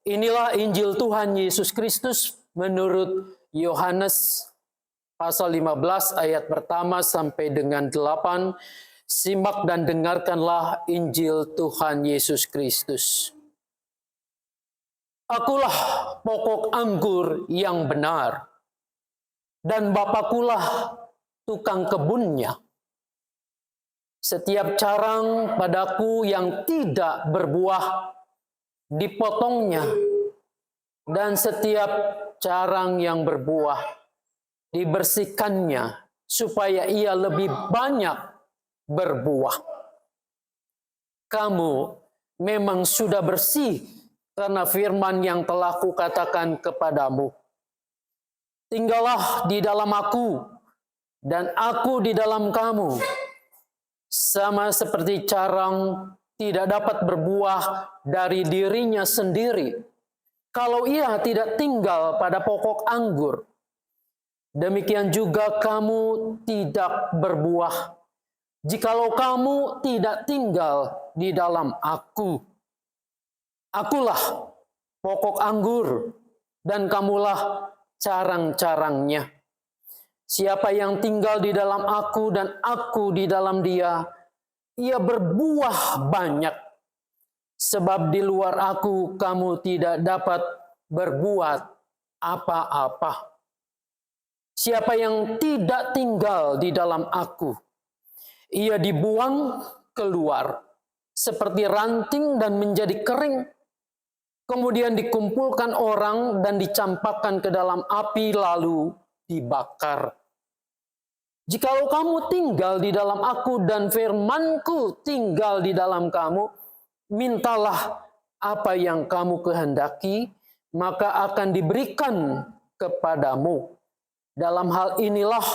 Inilah Injil Tuhan Yesus Kristus menurut Yohanes pasal 15 ayat pertama sampai dengan 8. Simak dan dengarkanlah Injil Tuhan Yesus Kristus. Akulah pokok anggur yang benar, dan Bapakulah tukang kebunnya. Setiap carang padaku yang tidak berbuah dipotongnya, dan setiap carang yang berbuah dibersihkannya, supaya ia lebih banyak berbuah. Kamu memang sudah bersih karena firman yang telah kukatakan kepadamu. Tinggallah di dalam aku, dan aku di dalam kamu. Sama seperti carang tidak dapat berbuah dari dirinya sendiri kalau ia tidak tinggal pada pokok anggur. Demikian juga kamu tidak berbuah jikalau kamu tidak tinggal di dalam aku. Akulah pokok anggur, dan kamulah carang-carangnya. Siapa yang tinggal di dalam aku dan aku di dalam dia, ia berbuah banyak. Sebab di luar aku kamu tidak dapat berbuat apa-apa. Siapa yang tidak tinggal di dalam aku, ia dibuang keluar seperti ranting dan menjadi kering. Kemudian dikumpulkan orang dan dicampakkan ke dalam api lalu dibakar. Jikalau kamu tinggal di dalam aku dan firmanku tinggal di dalam kamu, mintalah apa yang kamu kehendaki, maka akan diberikan kepadamu. Dalam hal inilah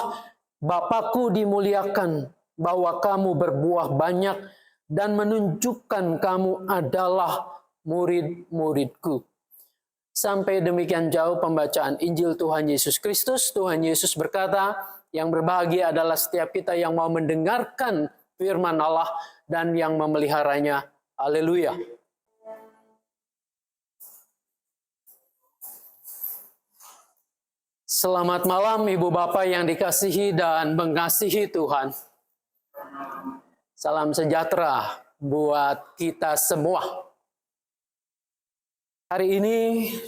Bapakku dimuliakan, bahwa kamu berbuah banyak dan menunjukkan kamu adalah murid-muridku. Sampai demikian jauh pembacaan Injil Tuhan Yesus Kristus. Tuhan Yesus berkata, yang berbahagia adalah setiap kita yang mau mendengarkan firman Allah dan yang memeliharanya. Haleluya. Selamat malam Ibu Bapak yang dikasihi dan mengasihi Tuhan. Salam sejahtera buat kita semua. Hari ini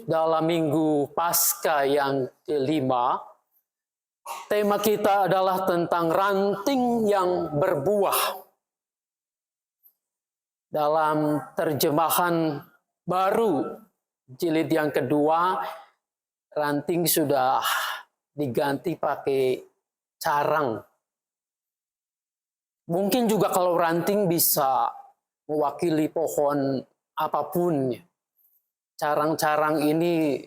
dalam Minggu Paskah yang kelima, tema kita adalah tentang ranting yang berbuah. Dalam terjemahan baru jilid yang kedua, ranting sudah diganti pakai carang. Mungkin juga kalau ranting bisa mewakili pohon apapun. Carang-carang ini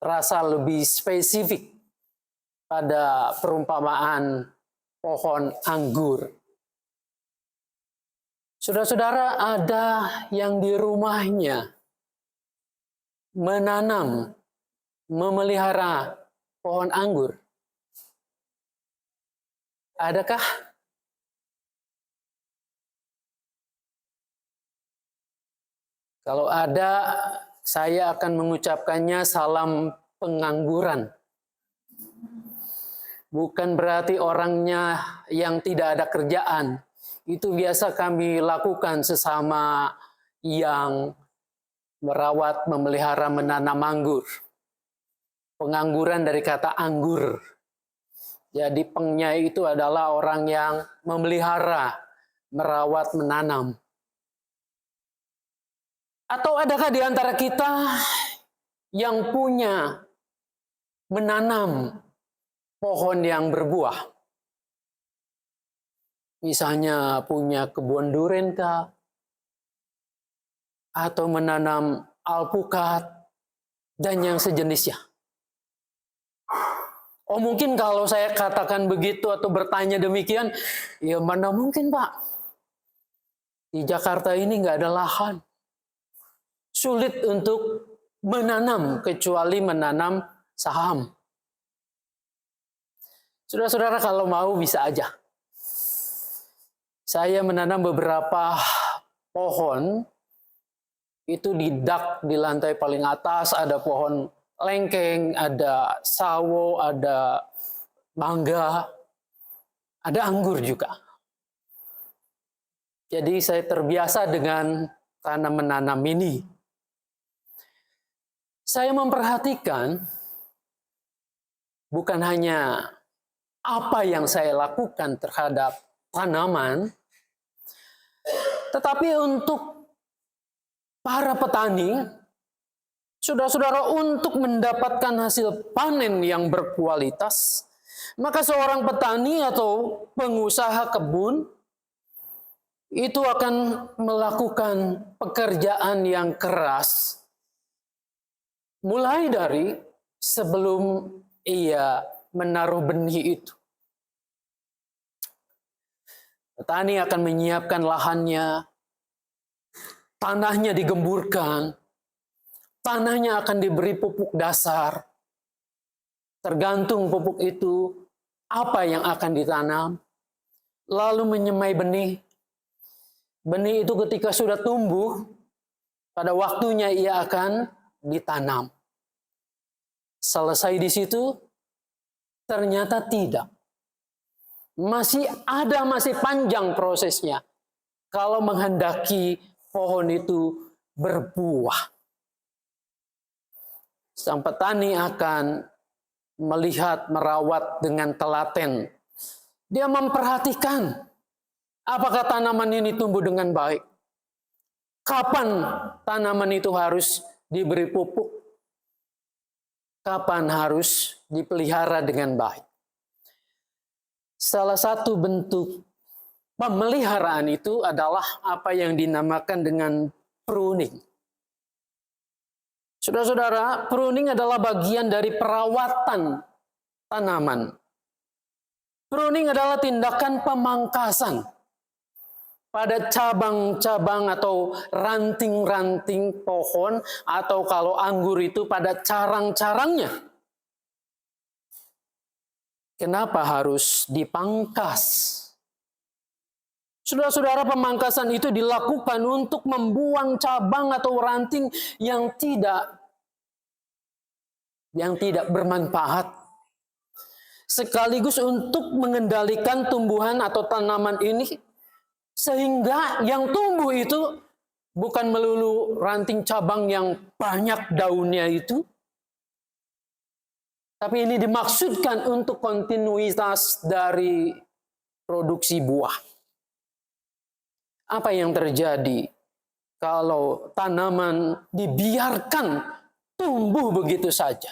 terasa lebih spesifik pada perumpamaan pohon anggur. Saudara-saudara, ada yang di rumahnya menanam, memelihara pohon anggur? Adakah? Kalau ada, saya akan mengucapkannya salam pengangguran. Bukan berarti orangnya yang tidak ada kerjaan. Itu biasa kami lakukan sesama yang merawat, memelihara, menanam anggur. Pengangguran dari kata anggur. Jadi pengnya itu adalah orang yang memelihara, merawat, menanam. Atau adakah di antara kita yang punya menanam pohon yang berbuah? Misalnya punya kebun durian kah? Atau menanam alpukat dan yang sejenisnya. Oh, mungkin kalau saya katakan begitu atau bertanya demikian, ya mana mungkin Pak? Di Jakarta ini nggak ada lahan. Sulit untuk menanam kecuali menanam saham. Saudara-saudara kalau mau bisa aja. Saya menanam beberapa pohon itu di dak di lantai paling atas ada pohon lengkeng, ada sawo, ada mangga, ada anggur juga. Jadi saya terbiasa dengan tanam menanam ini. Saya memperhatikan bukan hanya apa yang saya lakukan terhadap tanaman, tetapi untuk para petani, saudara-saudara, untuk mendapatkan hasil panen yang berkualitas, maka seorang petani atau pengusaha kebun itu akan melakukan pekerjaan yang keras, mulai dari sebelum ia menaruh benih itu. Petani akan menyiapkan lahannya, tanahnya digemburkan, tanahnya akan diberi pupuk dasar. Tergantung pupuk itu apa yang akan ditanam, lalu menyemai benih. Benih itu ketika sudah tumbuh, pada waktunya ia akan ditanam. Selesai di situ, ternyata tidak. Masih panjang prosesnya kalau menghendaki pohon itu berbuah. Sang petani akan melihat, merawat dengan telaten. Dia memperhatikan apakah tanaman ini tumbuh dengan baik. Kapan tanaman itu harus diberi pupuk? Kapan harus dipelihara dengan baik? Salah satu bentuk pemeliharaan itu adalah apa yang dinamakan dengan pruning. Saudara-saudara, pruning adalah bagian dari perawatan tanaman. Pruning adalah tindakan pemangkasan pada cabang-cabang atau ranting-ranting pohon, atau kalau anggur itu pada carang-carangnya. Kenapa harus dipangkas? Saudara-saudara, pemangkasan itu dilakukan untuk membuang cabang atau ranting yang tidak bermanfaat, sekaligus untuk mengendalikan tumbuhan atau tanaman ini, sehingga yang tumbuh itu bukan melulu ranting cabang yang banyak daunnya itu, tapi ini dimaksudkan untuk kontinuitas dari produksi buah. Apa yang terjadi kalau tanaman dibiarkan tumbuh begitu saja?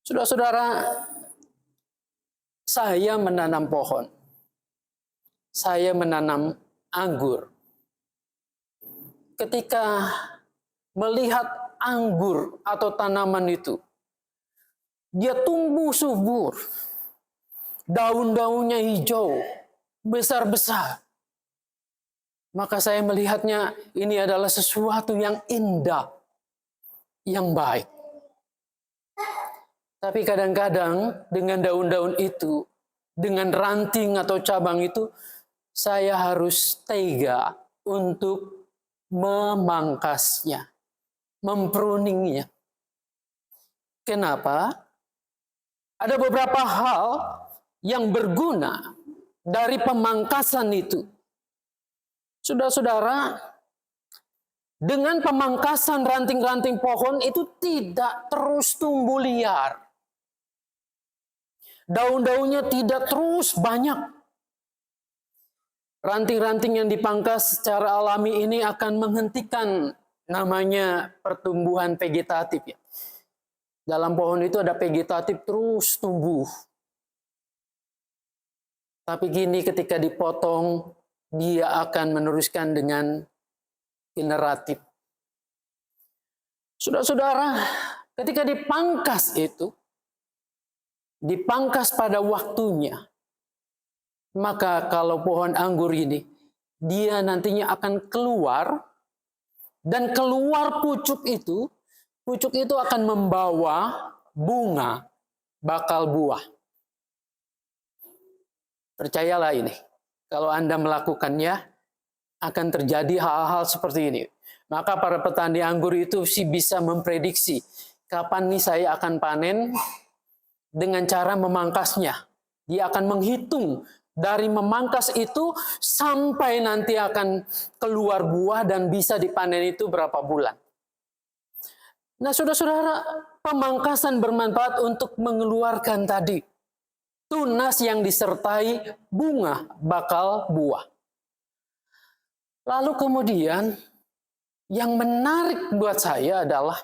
Saudara-saudara, saya menanam pohon. Saya menanam anggur. Ketika melihat anggur atau tanaman itu, dia tumbuh subur, daun-daunnya hijau, besar-besar. Maka saya melihatnya ini adalah sesuatu yang indah, yang baik. Tapi kadang-kadang dengan daun-daun itu, dengan ranting atau cabang itu, saya harus tega untuk memangkasnya, mempruningnya. Kenapa? Ada beberapa hal yang berguna dari pemangkasan itu. Saudara-saudara, dengan pemangkasan ranting-ranting pohon itu tidak terus tumbuh liar. Daun-daunnya tidak terus banyak. Ranting-ranting yang dipangkas secara alami ini akan menghentikan namanya pertumbuhan vegetatif. Ya. Dalam pohon itu ada vegetatif terus tumbuh. Tapi gini, ketika dipotong, dia akan meneruskan dengan generatif. Saudara-saudara, ketika dipangkas itu, dipangkas pada waktunya, maka kalau pohon anggur ini, dia nantinya akan keluar, dan keluar pucuk itu akan membawa bunga, bakal buah. Percayalah ini, kalau Anda melakukannya, akan terjadi hal-hal seperti ini. Maka para petani anggur itu sih bisa memprediksi kapan nih saya akan panen dengan cara memangkasnya. Dia akan menghitung dari memangkas itu sampai nanti akan keluar buah dan bisa dipanen itu berapa bulan. Nah, saudara-saudara, pemangkasan bermanfaat untuk mengeluarkan tadi tunas yang disertai bunga bakal buah. Lalu kemudian yang menarik buat saya adalah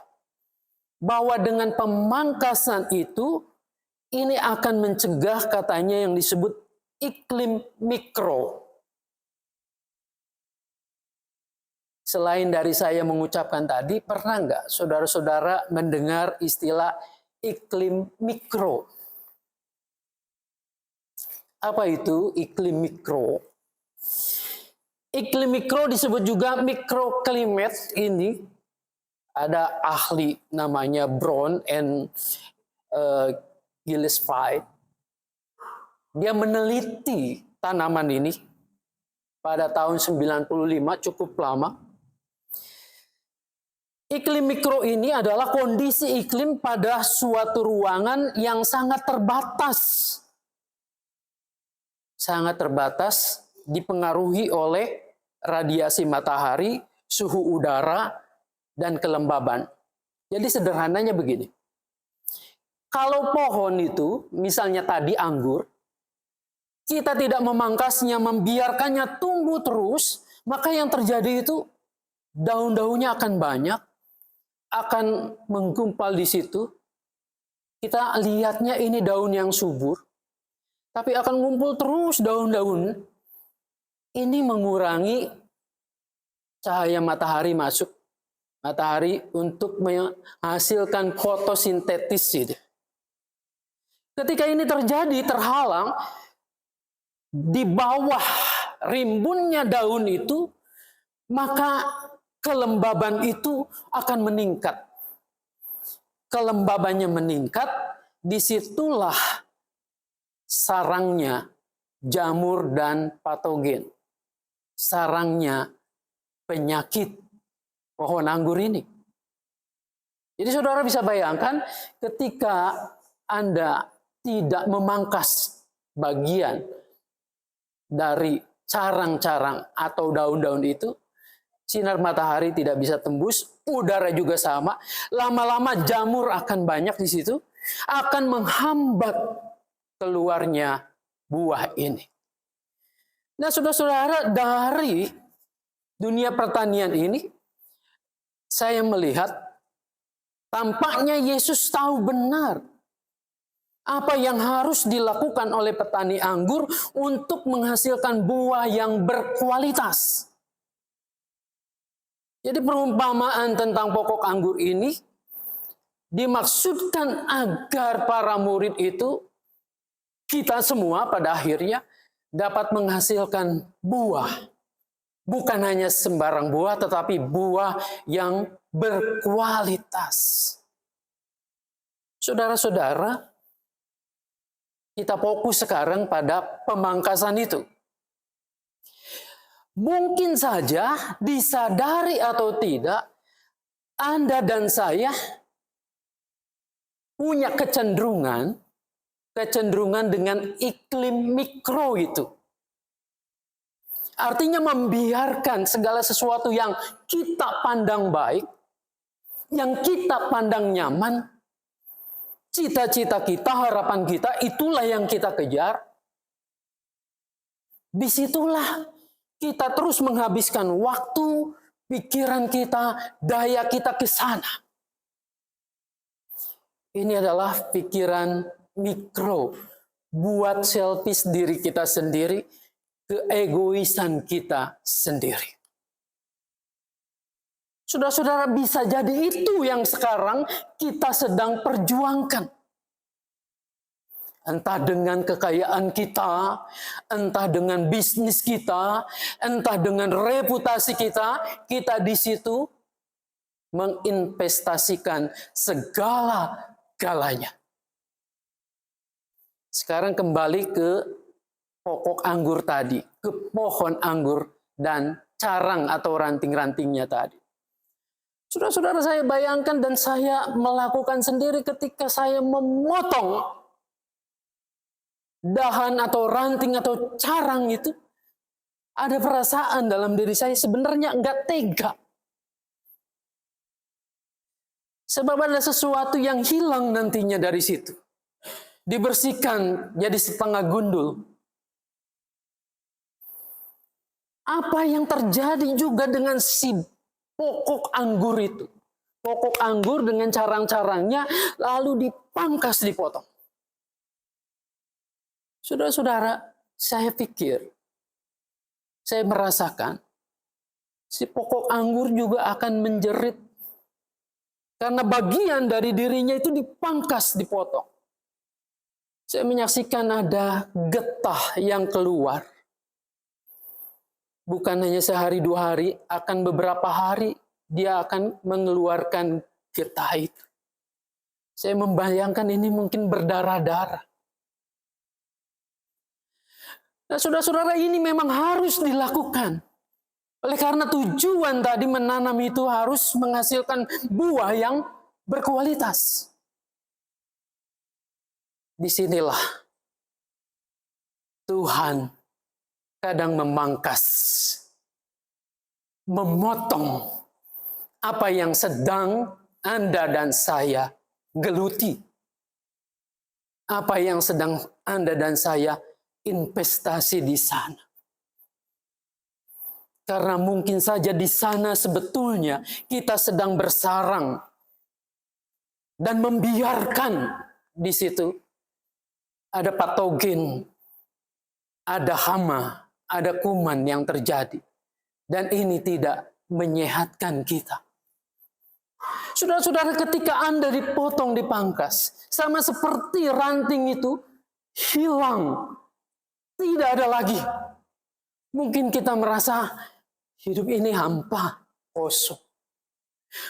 bahwa dengan pemangkasan itu ini akan mencegah katanya yang disebut iklim mikro. Selain dari saya mengucapkan tadi, pernah nggak saudara-saudara mendengar istilah iklim mikro? Apa itu iklim mikro? Iklim mikro disebut juga microclimate. Ini ada ahli namanya Brown and Gillespie. Dia meneliti tanaman ini pada tahun 95, cukup lama. Iklim mikro ini adalah kondisi iklim pada suatu ruangan yang sangat terbatas. Sangat terbatas dipengaruhi oleh radiasi matahari, suhu udara, dan kelembaban. Jadi sederhananya begini. Kalau pohon itu, misalnya tadi anggur, kita tidak memangkasnya, membiarkannya tumbuh terus, maka yang terjadi itu daun-daunnya akan banyak, akan menggumpal di situ. Kita lihatnya ini daun yang subur, tapi akan ngumpul terus daun-daun. Ini mengurangi cahaya matahari masuk. Matahari untuk menghasilkan fotosintesis itu. Ketika ini terjadi, terhalang, di bawah rimbunnya daun itu, maka kelembaban itu akan meningkat. Kelembabannya meningkat, disitulah sarangnya jamur dan patogen. Sarangnya penyakit pohon anggur ini. Jadi saudara bisa bayangkan ketika Anda tidak memangkas bagian dari carang-carang atau daun-daun itu, sinar matahari tidak bisa tembus, udara juga sama. Lama-lama jamur akan banyak di situ, akan menghambat keluarnya buah ini. Nah, saudara-saudara, dari dunia pertanian ini, saya melihat tampaknya Yesus tahu benar apa yang harus dilakukan oleh petani anggur untuk menghasilkan buah yang berkualitas. Jadi perumpamaan tentang pokok anggur ini dimaksudkan agar para murid itu, kita semua pada akhirnya dapat menghasilkan buah. Bukan hanya sembarang buah, tetapi buah yang berkualitas. Saudara-saudara, kita fokus sekarang pada pemangkasan itu. Mungkin saja disadari atau tidak, Anda dan saya punya kecenderungan dengan iklim mikro itu. Artinya membiarkan segala sesuatu yang kita pandang baik, yang kita pandang nyaman, cita-cita kita, harapan kita, itulah yang kita kejar. Disitulah kita terus menghabiskan waktu, pikiran kita, daya kita ke sana. Ini adalah pikiran mikro, buat selfish diri kita sendiri, keegoisan kita sendiri. Saudara-saudara, bisa jadi itu yang sekarang kita sedang perjuangkan. Entah dengan kekayaan kita, entah dengan bisnis kita, entah dengan reputasi kita, kita di situ menginvestasikan segala-galanya. Sekarang kembali ke pokok anggur tadi, ke pohon anggur dan carang atau ranting-rantingnya tadi. Saudara-saudara, saya bayangkan dan saya melakukan sendiri ketika saya memotong dahan atau ranting atau carang itu. Ada perasaan dalam diri saya sebenarnya enggak tega. Sebab ada sesuatu yang hilang nantinya dari situ. Dibersihkan jadi setengah gundul. Apa yang terjadi juga dengan si pokok anggur itu. Pokok anggur dengan carang-carangnya lalu dipangkas, dipotong. Saudara-saudara, saya pikir, saya merasakan si pokok anggur juga akan menjerit. Karena bagian dari dirinya itu dipangkas, dipotong. Saya menyaksikan ada getah yang keluar. Bukan hanya sehari dua hari, akan beberapa hari dia akan mengeluarkan getah itu. Saya membayangkan ini mungkin berdarah-darah. Nah, saudara-saudara, ini memang harus dilakukan. Oleh karena tujuan tadi menanam itu harus menghasilkan buah yang berkualitas. Disinilah Tuhan kadang memangkas, memotong apa yang sedang Anda dan saya geluti. Apa yang sedang Anda dan saya investasi di sana. Karena mungkin saja di sana sebetulnya kita sedang bersarang dan membiarkan di situ ada patogen, ada hama, ada kuman yang terjadi. Dan ini tidak menyehatkan kita. Saudara-saudara, ketika Anda dipotong, dipangkas, sama seperti ranting itu hilang. Tidak ada lagi. Mungkin kita merasa hidup ini hampa, kosong.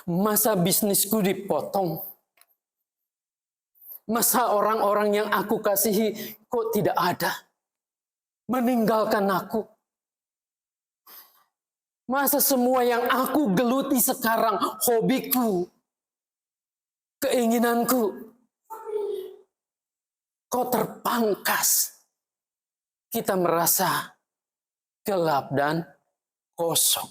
Masa bisnisku dipotong? Masa orang-orang yang aku kasihi kok tidak ada? Meninggalkan aku. Masa semua yang aku geluti sekarang, hobiku, keinginanku, kok terpangkas? Kita merasa gelap dan kosong.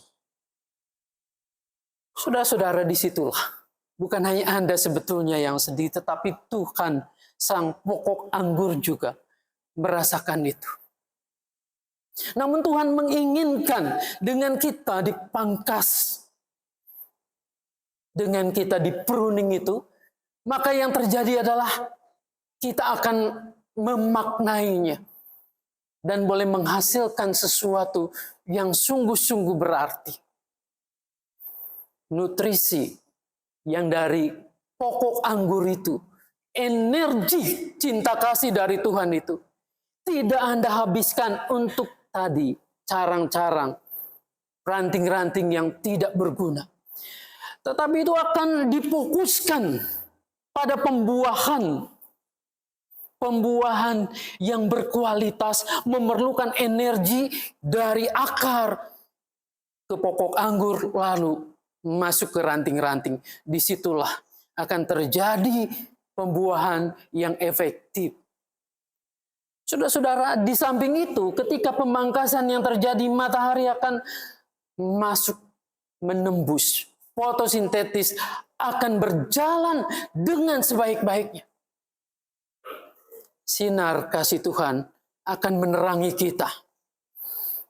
Saudara-saudara, disitulah bukan hanya Anda sebetulnya yang sedih, tetapi Tuhan, sang pokok anggur juga merasakan itu. Namun Tuhan menginginkan dengan kita dipangkas, dengan kita di-pruning itu, maka yang terjadi adalah kita akan memaknainya dan boleh menghasilkan sesuatu yang sungguh-sungguh berarti. Nutrisi yang dari pokok anggur itu, energi cinta kasih dari Tuhan itu, tidak Anda habiskan untuk tadi carang-carang, ranting-ranting yang tidak berguna. Tetapi itu akan difokuskan pada pembuahan yang berkualitas, memerlukan energi dari akar ke pokok anggur, lalu masuk ke ranting-ranting. Disitulah akan terjadi pembuahan yang efektif. Saudara-saudara, di samping itu, ketika pemangkasan yang terjadi, matahari akan masuk, menembus. Fotosintesis akan berjalan dengan sebaik-baiknya. Sinar kasih Tuhan akan menerangi kita.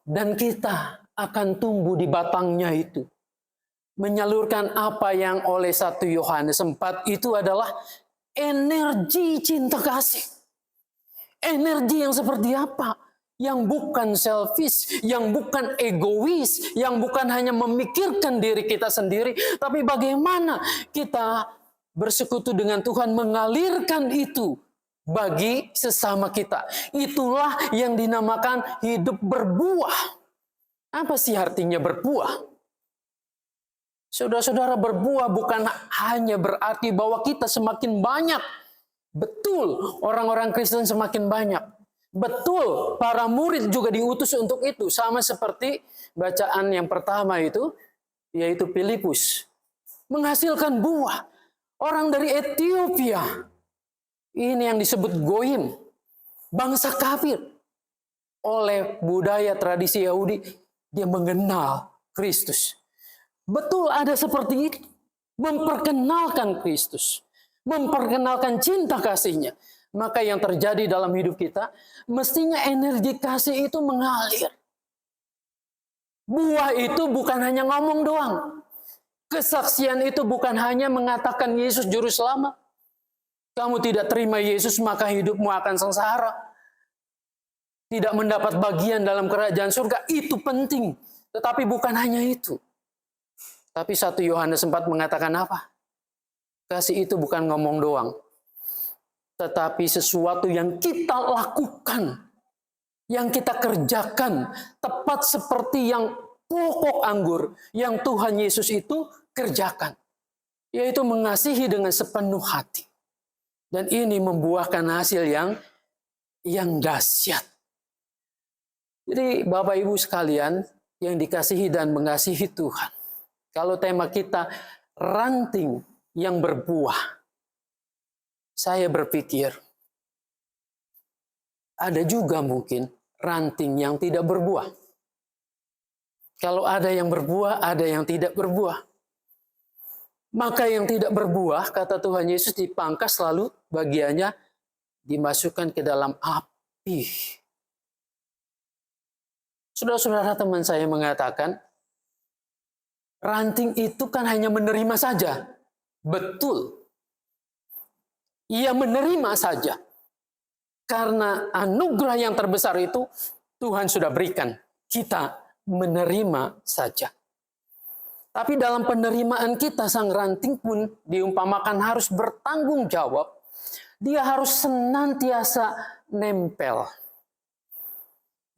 Dan kita akan tumbuh di batangnya itu. Menyalurkan apa yang oleh 1 Yohanes 4 itu adalah energi cinta kasih. Energi yang seperti apa? Yang bukan selfish, yang bukan egois, yang bukan hanya memikirkan diri kita sendiri, tapi bagaimana kita bersekutu dengan Tuhan mengalirkan itu bagi sesama kita. Itulah yang dinamakan hidup berbuah. Apa sih artinya berbuah? Saudara-saudara, berbuah bukan hanya berarti bahwa kita semakin banyak. Betul, orang-orang Kristen semakin banyak. Betul, para murid juga diutus untuk itu. Sama seperti bacaan yang pertama itu, yaitu Filipus. Menghasilkan buah. Orang dari Ethiopia. Ini yang disebut goyim. Bangsa kafir. Oleh budaya tradisi Yahudi, dia mengenal Kristus. Betul ada seperti itu. Memperkenalkan Kristus. Memperkenalkan cinta kasihnya. Maka yang terjadi dalam hidup kita, mestinya energi kasih itu mengalir. Buah itu bukan hanya ngomong doang. Kesaksian itu bukan hanya mengatakan Yesus juru selamat. Kamu tidak terima Yesus, maka hidupmu akan sengsara. Tidak mendapat bagian dalam kerajaan surga, itu penting. Tetapi bukan hanya itu. Tapi 1 Yohanes 4 mengatakan apa? Kasih itu bukan ngomong doang. Tetapi sesuatu yang kita lakukan, yang kita kerjakan, tepat seperti yang pokok anggur yang Tuhan Yesus itu kerjakan, yaitu mengasihi dengan sepenuh hati. Dan ini membuahkan hasil yang dahsyat. Jadi Bapak Ibu sekalian yang dikasihi dan mengasihi Tuhan, kalau tema kita ranting yang berbuah, saya berpikir, ada juga mungkin ranting yang tidak berbuah. Kalau ada yang berbuah, ada yang tidak berbuah. Maka yang tidak berbuah, kata Tuhan Yesus, dipangkas lalu bagiannya dimasukkan ke dalam api. Saudara-saudara, teman saya mengatakan, ranting itu kan hanya menerima saja. Betul. Ia menerima saja. Karena anugerah yang terbesar itu Tuhan sudah berikan. Kita menerima saja. Tapi dalam penerimaan kita, sang ranting pun diumpamakan harus bertanggung jawab. Dia harus senantiasa nempel.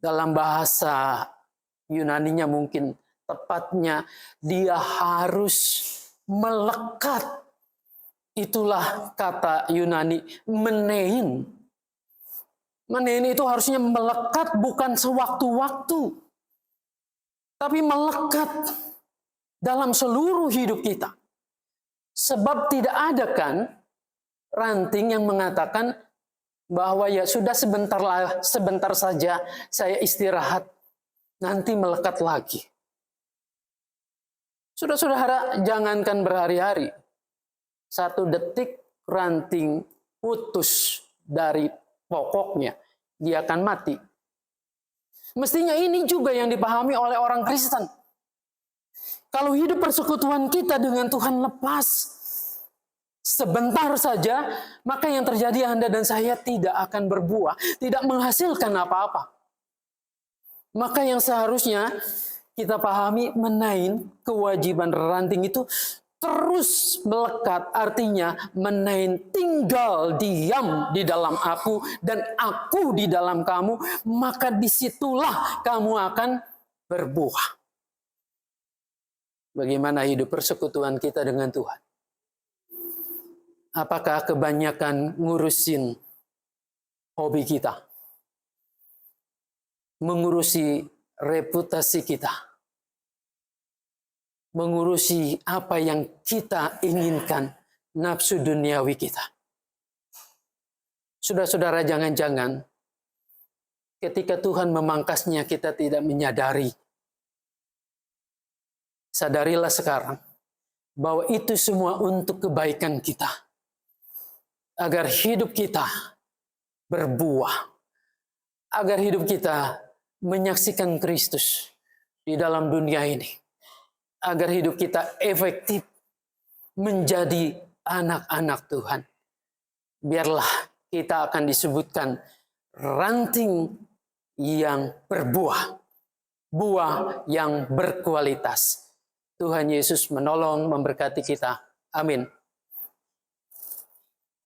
Dalam bahasa Yunaninya mungkin tepatnya, dia harus melekat. Itulah kata Yunani, menein. Menein itu harusnya melekat bukan sewaktu-waktu. Tapi melekat dalam seluruh hidup kita. Sebab tidak ada kan ranting yang mengatakan bahwa ya sudah sebentar saja saya istirahat, nanti melekat lagi. Saudara-saudara, jangankan berhari-hari. 1 detik ranting putus dari pokoknya, dia akan mati. Mestinya ini juga yang dipahami oleh orang Kristen. Kalau hidup persekutuan kita dengan Tuhan lepas sebentar saja, maka yang terjadi Anda dan saya tidak akan berbuah, tidak menghasilkan apa-apa. Maka yang seharusnya kita pahami, menain kewajiban ranting itu terus melekat, artinya menain tinggal diam di dalam aku dan aku di dalam kamu, maka disitulah kamu akan berbuah. Bagaimana hidup persekutuan kita dengan Tuhan? Apakah kebanyakan ngurusin hobi kita? Mengurusi reputasi kita? Mengurusi apa yang kita inginkan, nafsu duniawi kita? Saudara-saudara, jangan-jangan ketika Tuhan memangkasnya kita tidak menyadari. Sadarilah sekarang bahwa itu semua untuk kebaikan kita. Agar hidup kita berbuah. Agar hidup kita menyaksikan Kristus di dalam dunia ini. Agar hidup kita efektif menjadi anak-anak Tuhan. Biarlah kita akan disebutkan ranting yang berbuah. Buah yang berkualitas. Tuhan Yesus menolong, memberkati kita. Amin.